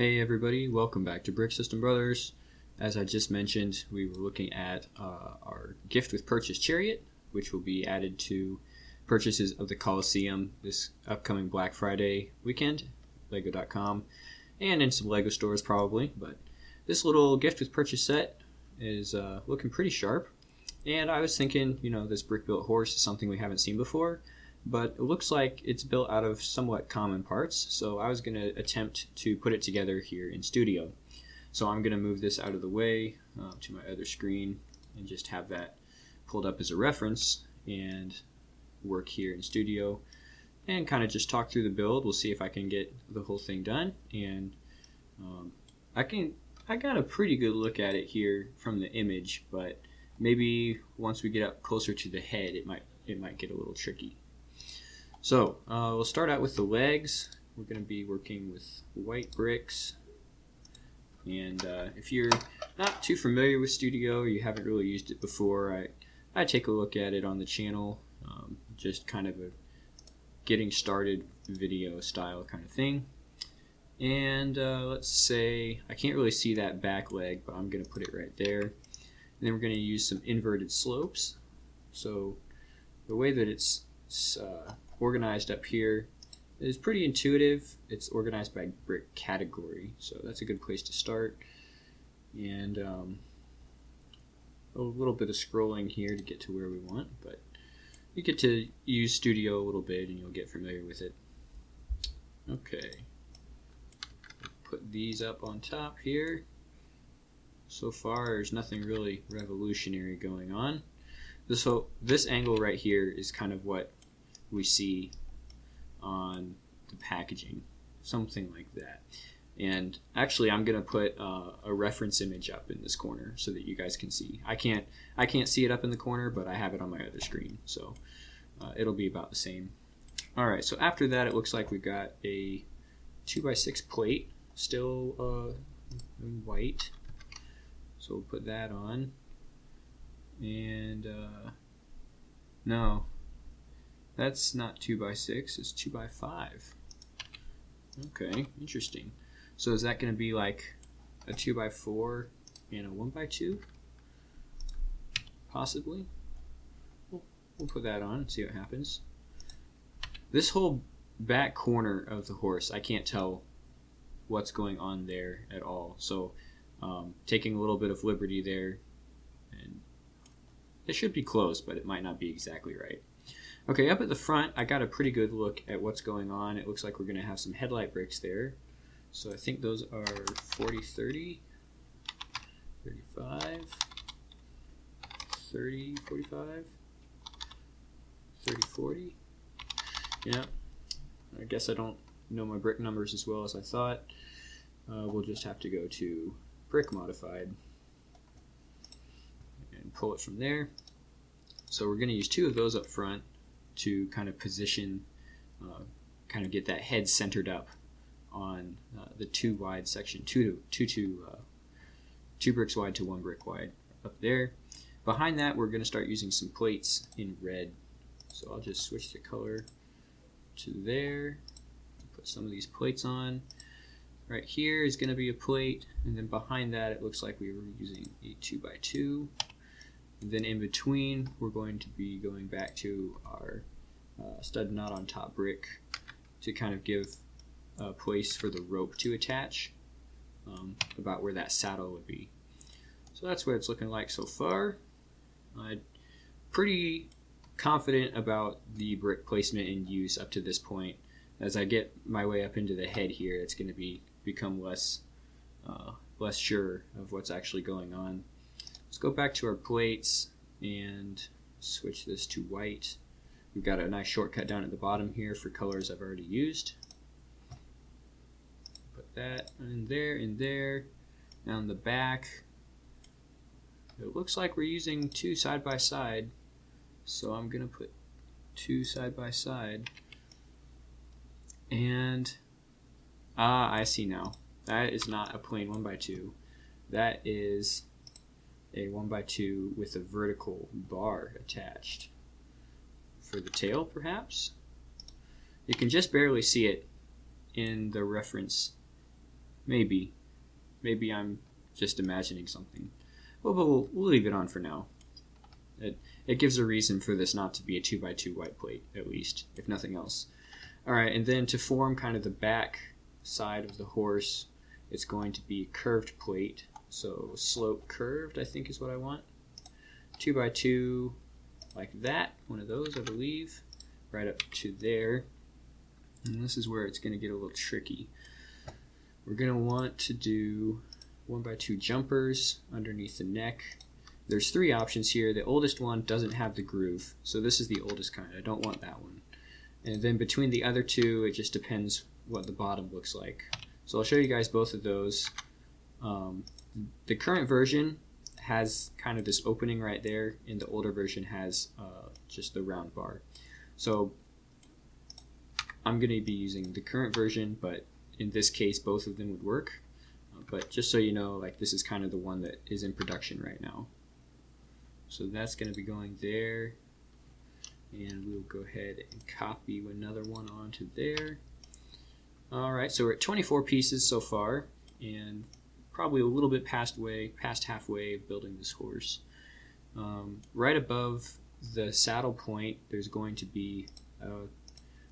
Hey everybody, welcome back to Brick System Brothers. As I just mentioned, we were looking at our gift with purchase Chariot, which will be added to purchases of the Colosseum this upcoming Black Friday weekend, Lego.com, and in some Lego stores probably. But this little gift with purchase set is looking pretty sharp. And I was thinking, this brick-built horse is something we haven't seen before, but it looks like it's built out of somewhat common parts, so I was going to attempt to put it together here in studio. So I'm going to move this out of the way to my other screen and just have that pulled up as a reference and work here in studio and kind of just talk through the build. We'll see if I can get the whole thing done, and I got a pretty good look at it here from the image, but maybe once we get up closer to the head it might get a little tricky. So we'll start out with the legs. We're going to be working with white bricks, and if you're not too familiar with Studio or you haven't really used it before, I take a look at it on the channel, just kind of a getting started video style kind of thing. And let's say I can't really see that back leg, but I'm going to put it right there. And then we're going to use some inverted slopes. So the way that it's organized up here is pretty intuitive. It's organized by brick category, so that's a good place to start. And a little bit of scrolling here to get to where we want, but you get to use Studio a little bit and you'll get familiar with it. Okay, put these up on top here. So far there's nothing really revolutionary going on. This angle right here is kind of what we see on the packaging, something like that. And actually I'm gonna put a reference image up in this corner so that you guys can see. I can't see it up in the corner, but I have it on my other screen, so it'll be about the same. Alright, so after that it looks like we've got a 2x6 plate still in white, so we'll put that on. And no, that's not 2x6, it's 2x5. Okay, interesting. So is that going to be like a 2x4 and a 1x2? Possibly. We'll put that on and see what happens. This whole back corner of the horse, I can't tell what's going on there at all. So taking a little bit of liberty there, and it should be close, but it might not be exactly right. Okay, up at the front, I got a pretty good look at what's going on. It looks like we're going to have some headlight bricks there. So I think those are 40, 30, 35, 30, 45, 30, 40. Yeah, I guess I don't know my brick numbers as well as I thought. We'll just have to go to Brick Modified and pull it from there. So we're going to use two of those up front to kind of position, kind of get that head centered up on the two wide section, two bricks wide to one brick wide up there. Behind that, we're going to start using some plates in red. So I'll just switch the color to there, put some of these plates on. Right here is going to be a plate, and then behind that it looks like we were using a 2x2. And then in between, we're going to be going back to our stud knot on top brick to kind of give a place for the rope to attach, about where that saddle would be. So that's what it's looking like so far. I'm pretty confident about the brick placement and use up to this point. As I get my way up into the head here, it's going to become less sure of what's actually going on. Let's go back to our plates and switch this to white. We've got a nice shortcut down at the bottom here for colors I've already used. Put that in there. Down the back, it looks like we're using two side by side, so I'm going to put two side by side. And I see now. That is not a plain 1x2. That is a 1x2 with a vertical bar attached. For the tail, perhaps? You can just barely see it in the reference Maybe I'm just imagining something. Well, but we'll leave it on for now. It gives a reason for this not to be a 2x2 white plate, at least, if nothing else. All right, and then to form kind of the back side of the horse, it's going to be curved plate. So slope curved, I think is what I want. 2x2 like that, one of those, I believe, right up to there. And this is where it's going to get a little tricky. We're going to want to do 1x2 jumpers underneath the neck. There's 3 options here. The oldest one doesn't have the groove, so this is the oldest kind. I don't want that one. And then between the other 2, it just depends what the bottom looks like. So I'll show you guys both of those. The current version has kind of this opening right there, and the older version has just the round bar. So I'm going to be using the current version, but in this case both of them would work. But just so you know, like, this is kind of the one that is in production right now. So that's going to be going there, and we'll go ahead and copy another one onto there. Alright, so we're at 24 pieces so far, and probably a little bit past halfway of building this horse. Right above the saddle point, there's going to be a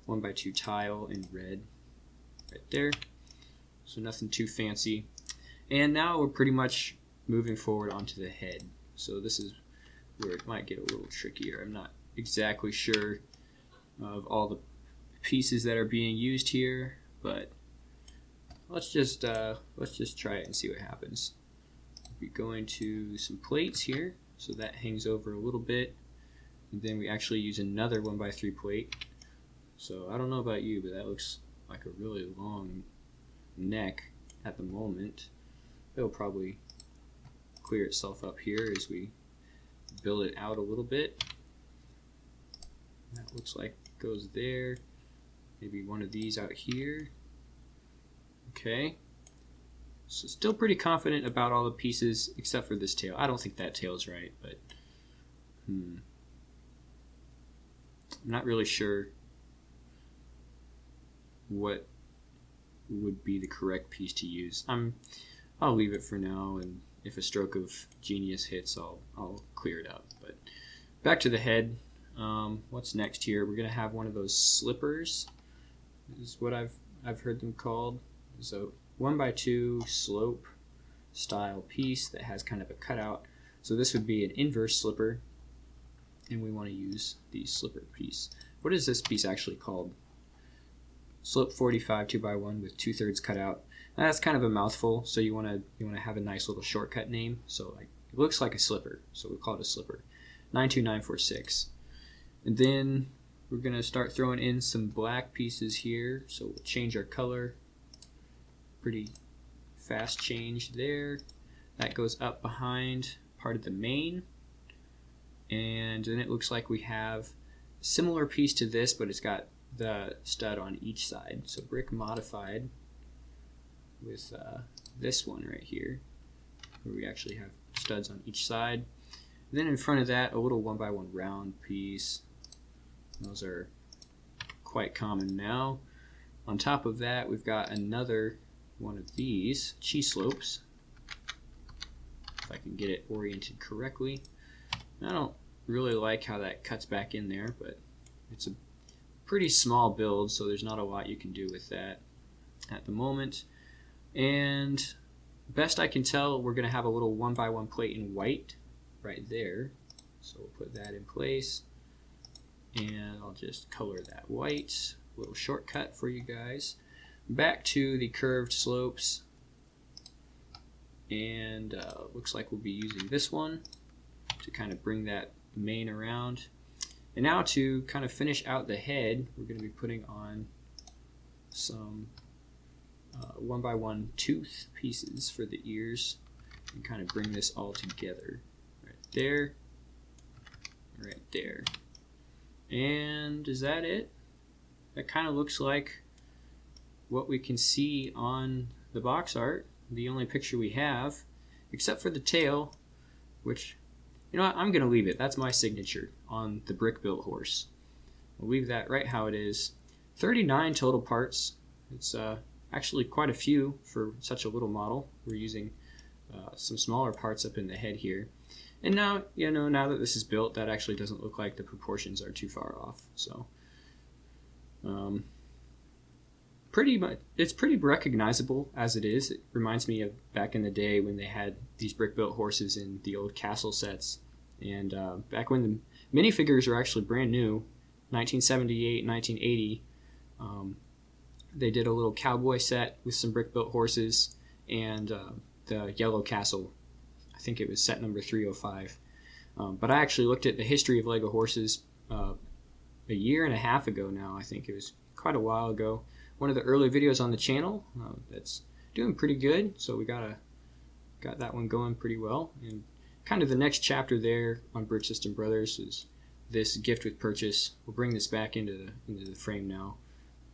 1x2 tile in red right there. So nothing too fancy. And now we're pretty much moving forward onto the head. So this is where it might get a little trickier. I'm not exactly sure of all the pieces that are being used here, but let's just try it and see what happens. We're going to some plates here, so that hangs over a little bit, and then we actually use another 1x3 plate. So I don't know about you, but that looks like a really long neck at the moment. It'll probably clear itself up here as we build it out a little bit. That looks like it goes there. Maybe one of these out here. Okay. So still pretty confident about all the pieces except for this tail. I don't think that tail's right, but I'm not really sure what would be the correct piece to use. I'll leave it for now, and if a stroke of genius hits, I'll clear it up. But back to the head. What's next here? We're gonna have one of those slippers. This is what I've heard them called. So 1x2 slope style piece that has kind of a cutout. So this would be an inverse slipper, and we want to use the slipper piece. What is this piece actually called? Slope 45 2x1 with 2/3 cutout. Now that's kind of a mouthful, so you want to have a nice little shortcut name. So like, it looks like a slipper, so we call it a slipper. 92946. And then we're gonna start throwing in some black pieces here. So we'll change our color. Pretty fast change there. That goes up behind part of the mane, and then it looks like we have a similar piece to this, but it's got the stud on each side. So brick modified with this one right here, where we actually have studs on each side. And then in front of that, a little 1x1 round piece. Those are quite common now. On top of that, we've got another one of these cheese slopes, if I can get it oriented correctly. I don't really like how that cuts back in there, but it's a pretty small build, so there's not a lot you can do with that at the moment. And best I can tell, we're going to have a little 1x1 plate in white right there. So we'll put that in place, and I'll just color that white. A little shortcut for you guys. Back to the curved slopes, and looks like we'll be using this one to kind of bring that mane around. And now to kind of finish out the head, we're going to be putting on some 1x1 tooth pieces for the ears and kind of bring this all together. Right there, right there. And is that it? That kind of looks like what we can see on the box art, the only picture we have, except for the tail, which, you know what, I'm going to leave it. That's my signature on the brick-built horse. We'll leave that right how it is. 39 total parts. It's actually quite a few for such a little model. We're using some smaller parts up in the head here. And now, now that this is built, that actually doesn't look like the proportions are too far off. So, it's pretty recognizable as it is. It reminds me of back in the day when they had these brick-built horses in the old castle sets. And back when the minifigures were actually brand new, 1978, 1980, they did a little cowboy set with some brick-built horses and the yellow castle. I think it was set number 305. But I actually looked at the history of Lego horses a year and a half ago now. I think it was quite a while ago. One of the early videos on the channel that's doing pretty good. So we got that one going pretty well. And kind of the next chapter there on Brick System Brothers is this gift with purchase. We'll bring this back into the frame now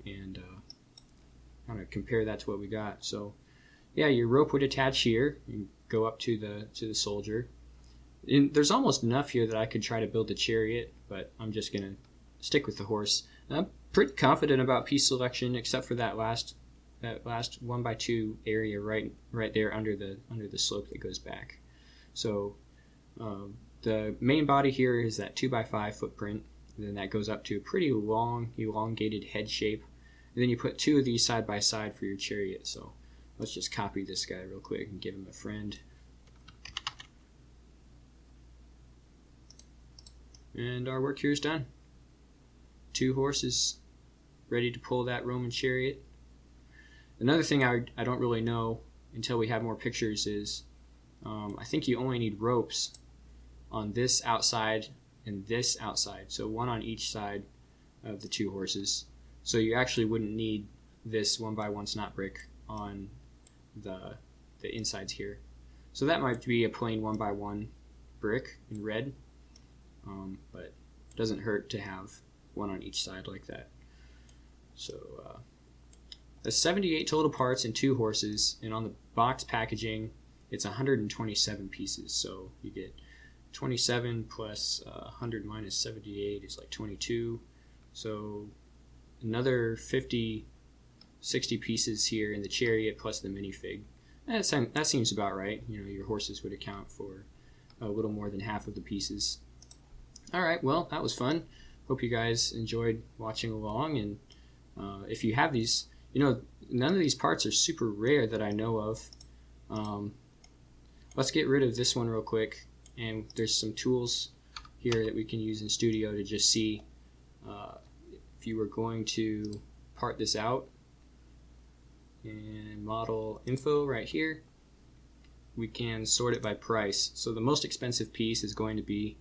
and kind of compare that to what we got. So yeah, your rope would attach here and go up to the soldier. And there's almost enough here that I could try to build a chariot, but I'm just gonna stick with the horse. I'm pretty confident about piece selection, except for that last 1x2 area right there under the slope that goes back. So the main body here is that 2x5 footprint. And then that goes up to a pretty long, elongated head shape. And then you put two of these side by side for your chariot. So let's just copy this guy real quick and give him a friend. And our work here is done. 2 horses ready to pull that Roman chariot. Another thing I don't really know until we have more pictures is I think you only need ropes on this outside and this outside. So one on each side of the 2 horses. So you actually wouldn't need this 1x1 snot brick on the insides here. So that might be a plain 1x1 brick in red, but it doesn't hurt to have one on each side like that. So there's 78 total parts and 2 horses, and on the box packaging it's 127 pieces. So you get 27 plus 100 minus 78 is like 22. So another 50, 60 pieces here in the chariot plus the minifig. That seems about right. Your horses would account for a little more than half of the pieces. All right, well, that was fun. Hope you guys enjoyed watching along. And if you have these, none of these parts are super rare that I know of. Let's get rid of this one real quick. And there's some tools here that we can use in Studio to just see if you were going to part this out. And model info right here, we can sort it by price. So the most expensive piece is going to be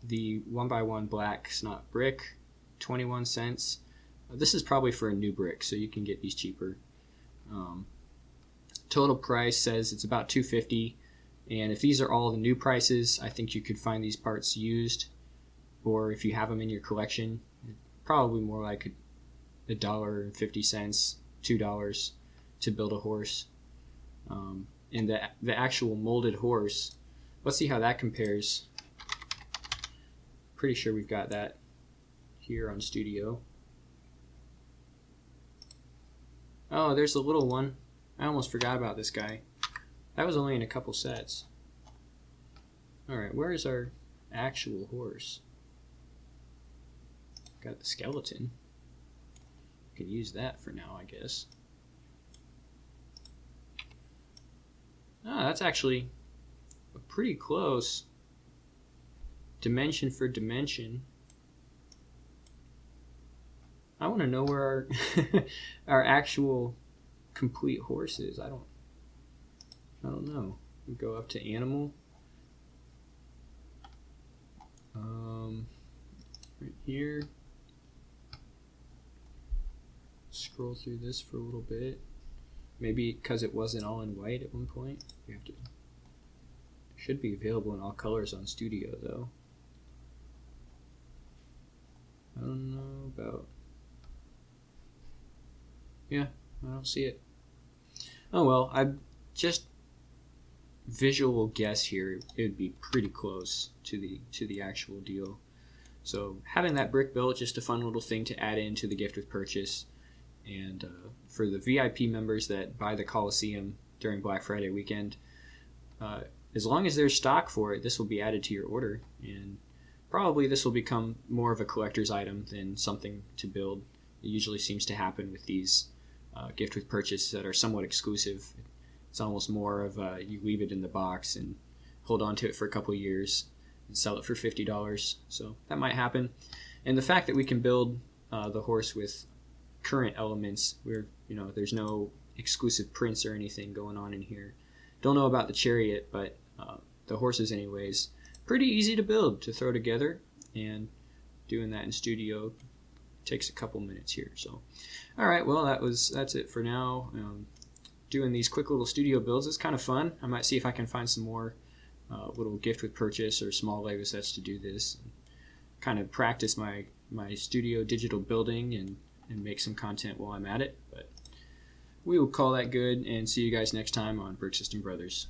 the 1x1 black snot brick, 21 cents. This is probably for a new brick, so you can get these cheaper. Total price says it's about $2.50, and if these are all the new prices, I think you could find these parts used, or if you have them in your collection, probably more like $1.50, $2 to build a horse. And the actual molded horse, let's see how that compares. Pretty sure we've got that here on Studio. Oh, there's the little one. I almost forgot about this guy. That was only in a couple sets. Alright, where is our actual horse? Got the skeleton. We can use that for now, I guess. Ah, that's actually pretty close. Dimension for dimension. I want to know where our our actual complete horse is. I don't know. We go up to animal. Right here. Scroll through this for a little bit. Maybe because it wasn't all in white at one point. We have to. Should be available in all colors on Studio though. I don't know about. Yeah, I don't see it. Oh well, I just visual guess here. It would be pretty close to the actual deal. So having that brick built, just a fun little thing to add into the gift with purchase. And for the VIP members that buy the Colosseum during Black Friday weekend, as long as there's stock for it, this will be added to your order, and probably this will become more of a collector's item than something to build. It usually seems to happen with these gift with purchase that are somewhat exclusive. It's almost more of you leave it in the box and hold on to it for a couple years and sell it for $50. So that might happen. And the fact that we can build the horse with current elements, where there's no exclusive prints or anything going on in here. Don't know about the Chariot, but the horses anyways, pretty easy to build, to throw together, and doing that in studio takes a couple minutes here. So all right, well, that's it for now. Doing these quick little studio builds is kind of fun. I might see if I can find some more little gift with purchase or small Lego sets to do this, and kind of practice my studio digital building and make some content while I'm at it. But we will call that good, and see you guys next time on Brick System Brothers.